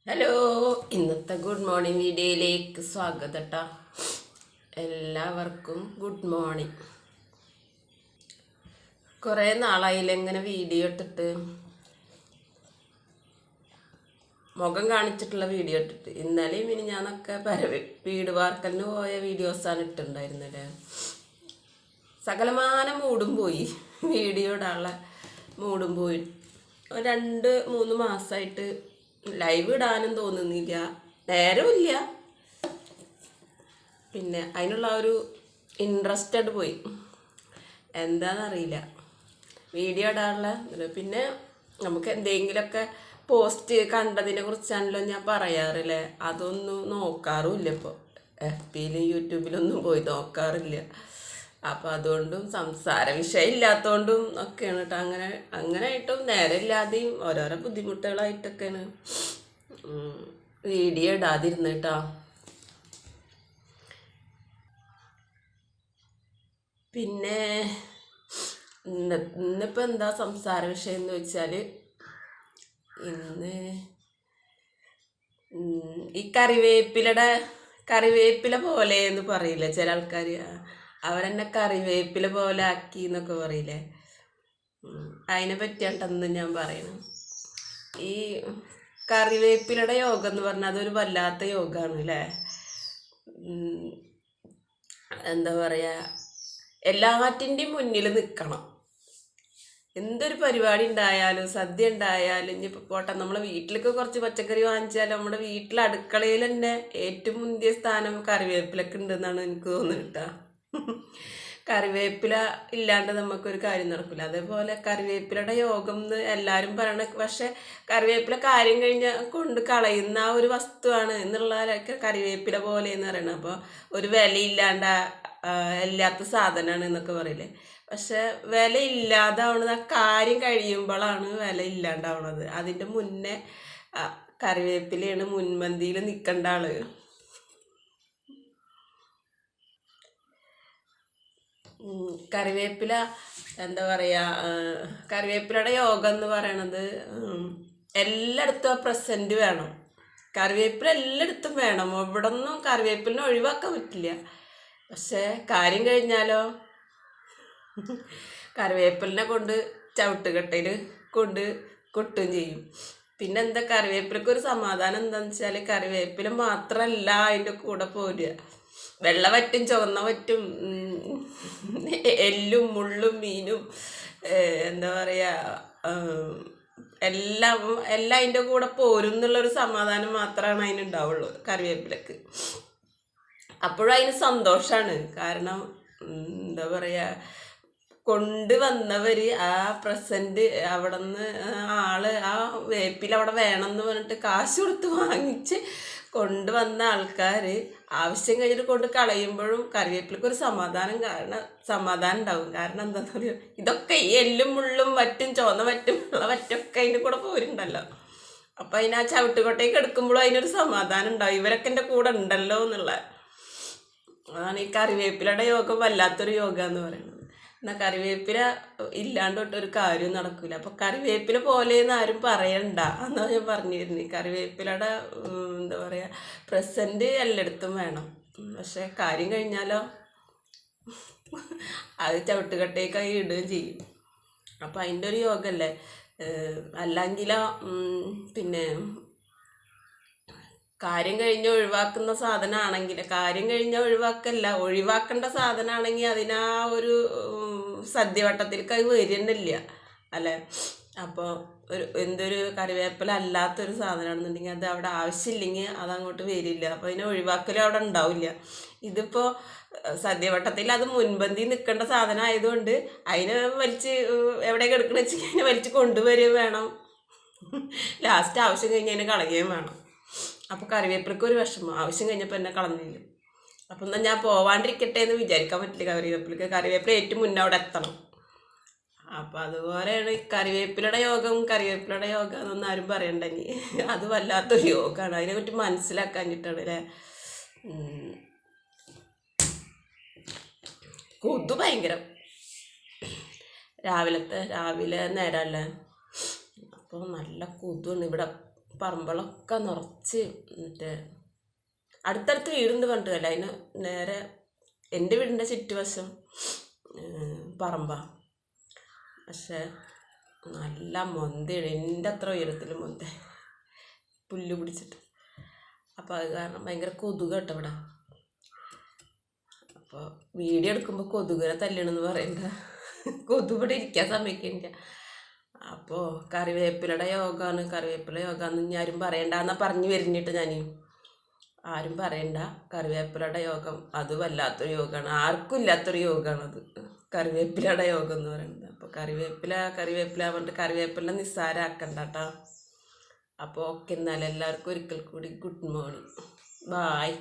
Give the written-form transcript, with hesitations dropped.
Hello, ഇന്നത്തെ good morning വീഡിയോയിലേക്ക് സ്വാഗതം ട്ടോ. എല്ലാവർക്കും ഗുഡ് മോർണിംഗ്. കുറേ നാളായില്ല ഇങ്ങനെ വീഡിയോ ഇട്ടിട്ട്, മുഖം കാണിച്ചിട്ടുള്ള വീഡിയോ ഇട്ടിട്ട്. ഇന്നലെയും ഇനി ഞാനൊക്കെ വീട് വാർക്കലിന് പോയ വീഡിയോസാണ് ഇട്ടിട്ടുണ്ടായിരുന്നല്ലേ. സകലമാനം മൂടും പോയി, വീഡിയോ ഇടാനുള്ള മൂടും പോയി. 2-3 മാസമായിട്ട് ലൈവ് ഇടാനും തോന്നുന്നില്ല, നേരമില്ല. പിന്നെ അതിനുള്ള ഒരു ഇൻട്രസ്റ്റഡ് പോയി, എന്താണെന്നറിയില്ല വീഡിയോ ഇടാനുള്ള. പിന്നെ നമുക്ക് എന്തെങ്കിലുമൊക്കെ പോസ്റ്റ് കണ്ടതിനെ കുറിച്ചാണല്ലോ ഞാൻ പറയാറില്ലേ, അതൊന്നും നോക്കാറുമില്ല ഇപ്പോൾ. FBയിലും യൂട്യൂബിലൊന്നും പോയി നോക്കാറില്ല. അപ്പം അതുകൊണ്ടും സംസാര വിഷയം ഇല്ലാത്തതുകൊണ്ടും ഒക്കെയാണ് കേട്ടോ. അങ്ങനെയായിട്ടും നേരമില്ലാതെയും ഓരോരോ ബുദ്ധിമുട്ടുകളായിട്ടൊക്കെയാണ് വീഡിയോ ഇടാതിരുന്നത് കേട്ടോ. പിന്നെ ഇന്നിപ്പോൾ എന്താ സംസാര വിഷയം എന്ന് വെച്ചാൽ, ഇന്ന് ഈ കറിവേപ്പില പോലെ എന്ന് പറയില്ലേ ചില ആൾക്കാർ, അവരെന്നെ കറിവേപ്പില പോലെ ആക്കി എന്നൊക്കെ പറയില്ലേ. അതിനെ പറ്റിയാണ്ടെന്ന് ഞാൻ പറയണം. ഈ കറിവേപ്പിലയുടെ യോഗം എന്ന് പറഞ്ഞാൽ അതൊരു വല്ലാത്ത യോഗമാണ് അല്ലേ. എന്താ പറയുക, എല്ലാറ്റിൻ്റെയും മുന്നിൽ നിൽക്കണം. എന്തൊരു പരിപാടി ഉണ്ടായാലും, സദ്യ ഉണ്ടായാലും, ഇനിയിപ്പോൾ പോട്ടെ നമ്മളെ വീട്ടിലേക്ക് കുറച്ച് പച്ചക്കറി വാങ്ങിച്ചാലും നമ്മുടെ വീട്ടിലെ അടുക്കളയിൽ തന്നെ ഏറ്റവും മുന്തിയ സ്ഥാനം കറിവേപ്പിലൊക്കെ ഉണ്ടെന്നാണ് എനിക്ക് തോന്നുന്നത് കേട്ടോ. കറിവേപ്പില ഇല്ലാണ്ട് നമുക്കൊരു കാര്യം നടക്കില്ല. അതേപോലെ കറിവേപ്പിലയുടെ യോഗം എന്ന് എല്ലാവരും പറയണ, പക്ഷെ കറിവേപ്പില കാര്യം കഴിഞ്ഞാൽ കൊണ്ട് കളയുന്ന ആ ഒരു വസ്തുവാണ് എന്നുള്ളതൊക്കെ കറിവേപ്പില പോലെ എന്ന് പറയണം. അപ്പോൾ ഒരു വിലയില്ലാണ്ട ഇല്ലാത്ത സാധനമാണ് എന്നൊക്കെ പറയില്ലേ. പക്ഷെ വില ഇല്ലാതാവണത് ആ കാര്യം കഴിയുമ്പോഴാണ് വില ഇല്ലാണ്ടാവണത്. അതിൻ്റെ മുന്നേ കറിവേപ്പിലയാണ് മുൻപന്തിയിൽ നിൽക്കേണ്ട ആള്. കറിവേപ്പില എന്താ പറയുക, കറിവേപ്പിലയുടെ യോഗം എന്ന് പറയണത് എല്ലായിടത്തും പ്രസൻറ്റ് വേണം. കറിവേപ്പില എല്ലായിടത്തും വേണം, ഇവിടെ ഒന്നും കറിവേപ്പിലിനെ ഒഴിവാക്കാൻ പറ്റില്ല. പക്ഷേ കാര്യം കഴിഞ്ഞാലോ കറിവേപ്പിലിനെ കൊണ്ട് ചവിട്ടുകട്ടയിൽ കൊണ്ട് കൊട്ടും ചെയ്യും. പിന്നെ എന്താ, കറിവേപ്പിലക്ക് ഒരു സമാധാനം എന്താണെന്ന് വെച്ചാൽ കറിവേപ്പില മാത്രമല്ല അതിൻ്റെ കൂടെ പോരുക, വെള്ള വറ്റും ചുവന്ന വറ്റും എല്ലും മുള്ളും മീനും എന്താ പറയുക, എല്ലാം അതിൻ്റെ കൂടെ പോരും എന്നുള്ളൊരു സമാധാനം മാത്രമാണ് അതിനുണ്ടാവുള്ളൂ കറിവേപ്പിലക്ക്. അപ്പോഴും അതിന് സന്തോഷമാണ്. കാരണം എന്താ പറയുക, കൊണ്ടുവന്നവർ ആ പ്രസൻറ്റ് അവിടെ നിന്ന് ആള് ആ വേപ്പിൽ അവിടെ വേണമെന്ന് പറഞ്ഞിട്ട് കാശ് കൊടുത്ത് വാങ്ങിച്ച് കൊണ്ടുവന്ന ആൾക്കാർ ആവശ്യം കഴിഞ്ഞിട്ട് കൊണ്ട് കളയുമ്പോഴും കറിവേപ്പിലക്ക് ഒരു സമാധാനം ഉണ്ടാവും. കാരണം എന്താണെന്ന് പറയുക, ഇതൊക്കെ ഈ എല്ലും മുള്ളും വറ്റും ചുവന്ന വറ്റും ഉള്ള വറ്റൊക്കെ അതിൻ്റെ കൂടെ പോരുണ്ടല്ലോ. അപ്പം അതിന് ആ ചവിട്ടുകൊട്ടയ്ക്ക് എടുക്കുമ്പോഴും അതിനൊരു സമാധാനം ഉണ്ടാവും, ഇവരൊക്കെ എൻ്റെ കൂടെ ഉണ്ടല്ലോ എന്നുള്ള. അതാണ് ഈ കറിവേപ്പിലയുടെ യോഗം വല്ലാത്തൊരു യോഗ എന്ന് പറയുന്നത്. എന്നാൽ കറിവേപ്പില ഇല്ലാണ്ട് തൊട്ടൊരു കാര്യവും നടക്കില്ല. അപ്പോൾ കറിവേപ്പില പോലെയെന്ന് ആരും പറയണ്ട എന്നാ ഞാൻ പറഞ്ഞു തരുന്നത്. കറിവേപ്പിലയുടെ എന്താ പറയുക, പ്രസൻറ്റ് എല്ലായിടത്തും വേണം. പക്ഷെ കാര്യം കഴിഞ്ഞാലോ അത് ചവിട്ടുകട്ടേക്കായി ഇടുകയും ചെയ്യും. അപ്പം അതിൻ്റെ ഒരു യോഗമല്ലേ. അല്ലെങ്കിലോ പിന്നെ കാര്യം കഴിഞ്ഞ് ഒഴിവാക്കുന്ന സാധനമാണെങ്കിൽ, കാര്യം കഴിഞ്ഞ ഒഴിവാക്കേണ്ട സാധനമാണെങ്കിൽ അതിനാ ഒരു സദ്യവട്ടത്തിലേക്ക് അത് വരുന്നില്ല അല്ലേ. അപ്പോൾ എന്തൊരു കറിവേപ്പില അല്ലാത്തൊരു സാധനമാണെന്നുണ്ടെങ്കിൽ അത് അവിടെ ആവശ്യമില്ലെങ്കിൽ അതങ്ങോട്ട് വരില്ല. അപ്പോൾ അതിനെ ഒഴിവാക്കലും അവിടെ ഉണ്ടാവില്ല. ഇതിപ്പോൾ സദ്യവട്ടത്തിൽ അത് മുൻപന്തി നിൽക്കേണ്ട സാധനം ആയതുകൊണ്ട് അതിനെ വലിച്ച് എവിടെ കിടക്കണ വെച്ച് അതിനെ വലിച്ച് കൊണ്ടുവരികയും വേണം, ലാസ്റ്റ് ആവശ്യം കഴിഞ്ഞ് അതിനെ കളയുകയും വേണം. അപ്പോൾ കറിവേപ്പിലക്ക് ഒരു വിഷമം, ആവശ്യം കഴിഞ്ഞപ്പോൾ എന്നെ കളഞ്ഞില്ല. അപ്പം എന്നാൽ ഞാൻ പോവാണ്ടിരിക്കട്ടെ എന്ന് വിചാരിക്കാൻ പറ്റില്ല. കറിവേപ്പില ഏറ്റവും മുന്നേ അവിടെ എത്തണം. അപ്പം അതുപോലെയാണ് ഈ കറിവേപ്പിലയുടെ യോഗം എന്നൊന്നും ആരും പറയണ്ടെങ്കിൽ അത് വല്ലാത്തൊരു യോഗമാണ്. അതിനെ പറ്റി മനസ്സിലാക്കാഞ്ഞിട്ടാണ് അല്ലേ. കൊതു ഭയങ്കരം, രാവിലെ നേരമല്ലേ, അപ്പോൾ നല്ല കൊതുവാണ് ഇവിടെ. പറമ്പുകളൊക്കെ നിറച്ച് മറ്റേ അടുത്തടുത്ത് വീടുണ്ട് പറഞ്ഞിട്ട് അല്ല, അതിന് നേരെ എൻ്റെ വീടിൻ്റെ ചുറ്റുവശം പറമ്പാ. പക്ഷെ നല്ല മൊന്തയാണ്, എൻ്റെ അത്ര ഉയരത്തിൽ മൊന്ത പുല്ല് പിടിച്ചിട്ട്. അപ്പോൾ അത് കാരണം ഭയങ്കര കൊതുക് കേട്ടോ ഇവിടെ. അപ്പോൾ വീഡിയോ എടുക്കുമ്പോൾ കൊതുകിനെ തല്ലണമെന്ന് പറയണ്ട, കൊതുക് ഇവിടെ ഇരിക്കാൻ സമ്മതിക്കില്ല. അപ്പോൾ കറിവേപ്പിലയുടെ യോഗമാണ്, കറിവേപ്പില യോഗാന്ന് ഇനി ആരും പറയണ്ടെന്നാ പറഞ്ഞു വരുന്നിട്ട് ഞാൻ. ആരും പറയണ്ട, കറിവേപ്പിലയുടെ യോഗം അത് വല്ലാത്തൊരു യോഗമാണ്, ആർക്കും ഇല്ലാത്തൊരു യോഗമാണത് കറിവേപ്പിലയുടെ യോഗം എന്ന് പറയുന്നത്. അപ്പോൾ കറിവേപ്പില പറഞ്ഞിട്ട് കറിവേപ്പില നിസ്സാരമാക്കണ്ട കേട്ടോ. അപ്പോൾ ഓക്കെ, എന്നാൽ എല്ലാവർക്കും ഒരിക്കൽ കൂടി ഗുഡ് മോർണിംഗ്, ബായ്.